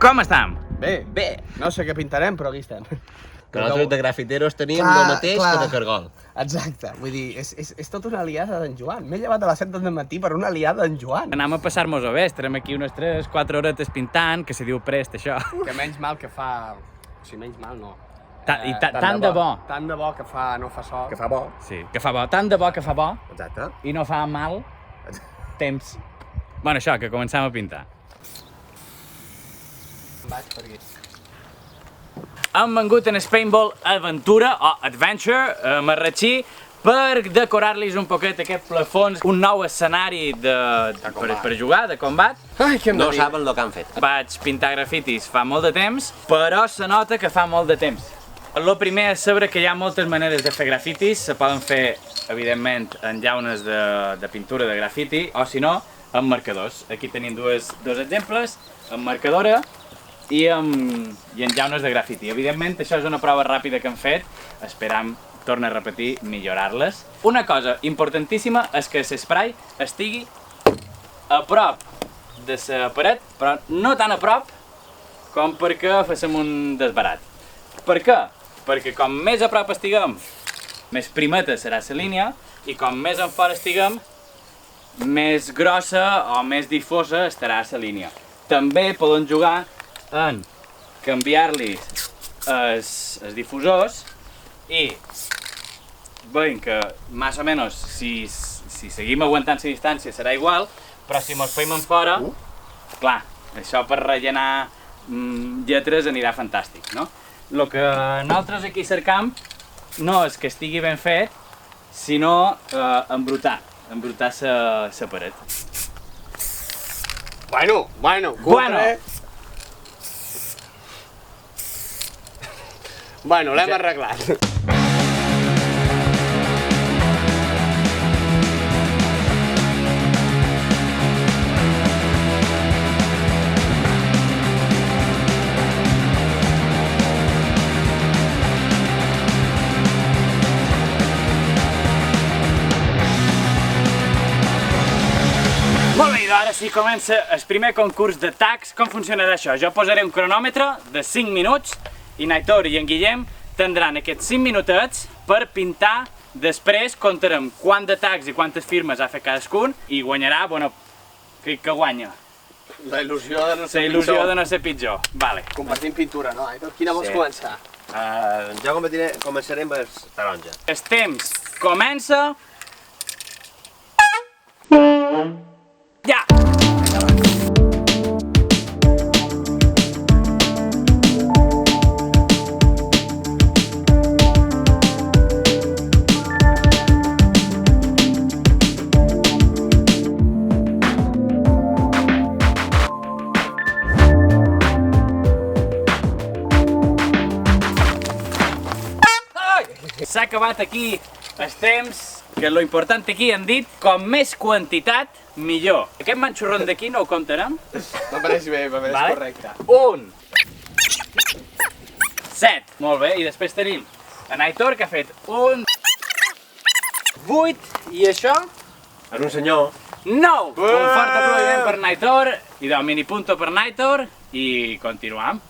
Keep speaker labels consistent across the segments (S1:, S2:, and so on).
S1: Com estem?
S2: Bé, bé. No sé què pintarem, però aquí estem.
S3: Que nosaltres de grafiteros tenim el mateix que de cargol.
S2: Exacte, vull dir, és tota una aliada d'en Joan. M'he llevat a les 7 del matí per una aliada d'en Joan.
S1: Anem a passar-nos-ho bé, estarem aquí unes 3-4 horetes pintant, que se diu prest, això.
S2: Que menys mal que fa... O sigui, menys mal no.
S1: Tant de bo.
S2: Tant de bo que no fa sol.
S3: Que fa bo.
S1: Sí, que fa bo. Tant de bo que fa bo
S3: Exacte.
S1: i no fa mal temps. Bueno, això, que comencem a pintar.
S2: Vaig per aquí.
S1: Hem vengut en Paintball Aventura o Adventure a Marratxí per decorar-los un poquet aquest plafons, un nou escenari per jugar, de combat.
S2: Ai, què hem de
S3: No
S2: dir?
S3: saben el que han fet.
S1: Vaig pintar grafitis fa molt de temps, però se nota que fa molt de temps. El primer és saber que hi ha moltes maneres de fer grafitis, se poden fer, evidentment, en llaunes de pintura de grafiti, o si no, amb marcadors. Aquí tenim dos exemples, amb marcadora i en llaunes de grafiti. Evidentment, això és una prova ràpida que hem fet, esperam, torna a repetir, millorar-les. Una cosa importantíssima és que l'esprai estigui a prop de la paret, però no tan a prop com perquè féssim un desbarat. Per què? Perquè com més a prop estiguem, més primeta serà la línia, i com més en fora estiguem, més grossa o més difosa estarà la línia. També poden jugar en canviar-li els difusors i veiem que, més o menys, si seguim aguantant la distància serà igual, però si mos feim en fora, clar, això per rellenar lletres anirà fantàstic, no? El que nosaltres aquí cercam no és que estigui ben fet, sinó embrutar la paret.
S2: Bueno, cutre. Bueno, l'hem arreglat.
S1: Molt bé, ara sí comença el primer concurs de tags. Com funcionarà això? Jo posaré un cronòmetre de 5 minuts i Naitor i en Guillem tindran aquests 5 minutets per pintar. Després comptarem quant de tags i quantes firmes ha fet cadascun i guanyarà, bueno, que guanya?
S2: La il·lusió de no ser
S1: La il·lusió de no ser pitjor. Vale.
S2: Compartim pintura, no? Quina vols començar?
S3: Jo començaré amb el taronja.
S1: El temps comença... Ja! S'ha acabat aquí el temps, que lo important aquí han dit, com més quantitat, millor. Aquest manxurron d'aquí no ho comptarem?
S2: M'apareix bé, m'apareix correcte.
S1: 1, 7, molt bé, i després tenim en Aitor que ha fet 1, 8, i això?
S3: És un senyor.
S1: 9! Un fort aplaudiment per Naitor, i del mini punto per Naitor, i continuam.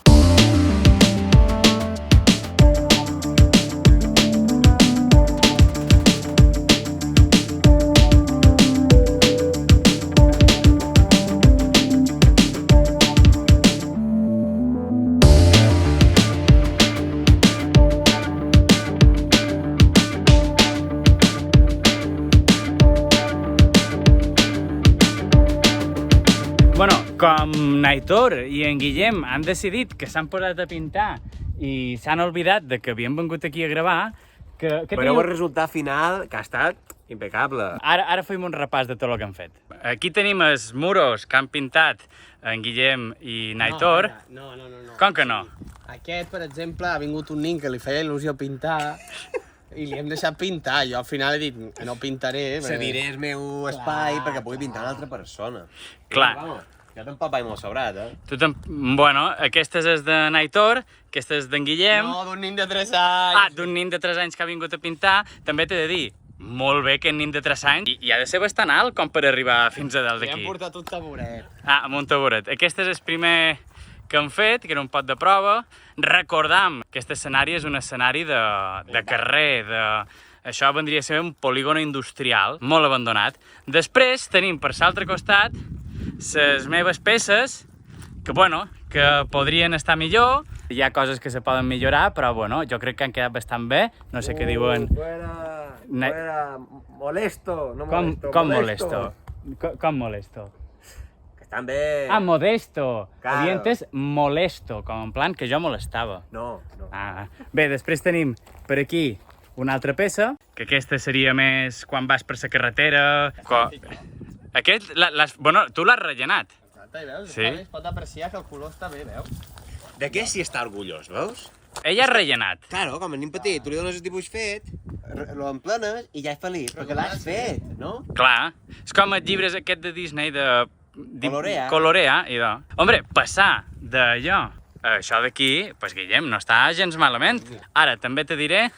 S1: Bueno, com Naitor i en Guillem han decidit que s'han posat a pintar i s'han oblidat de que havien vengut aquí a gravar, que
S3: Veureu el resultat final, que ha estat impecable.
S1: Ara fem un repàs de tot el que han fet. Aquí tenim els muros que han pintat en Guillem i Naitor.
S2: No.
S1: Com que no?
S2: Aquest, per exemple, ha vingut un nin que li feia il·lusió pintar i li hem deixat pintar. Jo al final he dit que no pintaré.
S3: Cediré el meu espai perquè pugui pintar una altra persona.
S1: Clar.
S3: Jo tampoc vaig molt sobrat,
S1: Bueno, aquesta és de Naitor, aquesta és d'en Guillem.
S2: No, d'un nin de 3 anys.
S1: D'un nin de 3 anys que ha vingut a pintar. També t'he de dir, molt bé que en nin de 3 anys i ha de ser bastant alt com per arribar fins a dalt d'aquí.
S2: Li hem portat un taburet.
S1: Amb un taburet. Aquest és el primer que hem fet, que era un pot de prova. Recordam que aquest escenari és un escenari de carrer, això vendria a ser un polígon industrial, molt abandonat. Després tenim per l'altre costat les meves peces, que podrien estar millor. Hi ha coses que se poden millorar, però jo crec que han quedat bastant bé. No sé què diuen.
S4: Fuera, molesto, no molesto.
S1: Com molesto? Com molesto?
S4: Que estan bé.
S1: Ah, modesto.
S4: Claro.
S1: Havia entès molesto, com en plan que jo molestava.
S4: No.
S1: Bé, després tenim per aquí una altra peça, que aquesta seria més quan vas per la carretera. Aquest, tu l'has rellenat.
S2: Exacte, i veus?
S1: Sí.
S2: Es pot apreciar que el color està bé, veus?
S3: De què s'hi està orgullós, veus?
S1: Ella ha rellenat.
S3: Claro, com a nen petit, tu li dones el dibuix fet, lo emplenes i ja és feliç, perquè l'has fet, no?
S1: Clar, és com els llibres aquest de Disney de...
S3: Colorea.
S1: Colorea, idò. Hombre, passar d'allò a això d'aquí, pues Guillem, no està gens malament. Ara, també te diré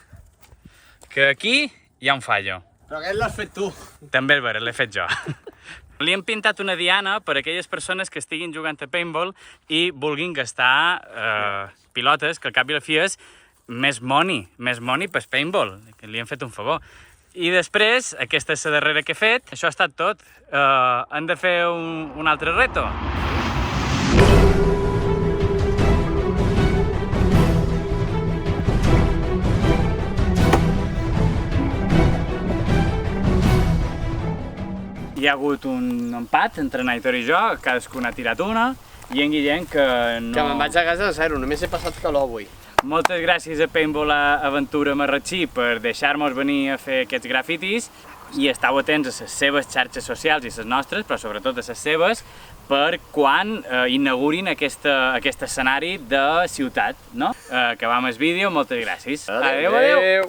S1: que aquí hi ha un fallo.
S2: Però aquest l'has fet tu.
S1: També és vera, l'he fet jo. Li hem pintat una diana per a aquelles persones que estiguin jugant a paintball i vulguin gastar pilotes, que al cap i a la fi és més money per paintball, que li hem fet un favor. I després, aquesta és la darrera que he fet, això ha estat tot. Hem de fer un altre reto. Hi ha hagut un empat entre Naitor i jo, cadascun ha tirat una, i en Guillem que no...
S2: Que me'n vaig a casa de zero, només he passat calor avui.
S1: Moltes gràcies a Paintball Aventura Marratxí per deixar-nos venir a fer aquests grafitis i esteu atents a les seves xarxes socials i les nostres, però sobretot a les seves, per quan inaugurin aquest escenari de ciutat, no? Acabam el vídeo, moltes gràcies. Adéu, adéu!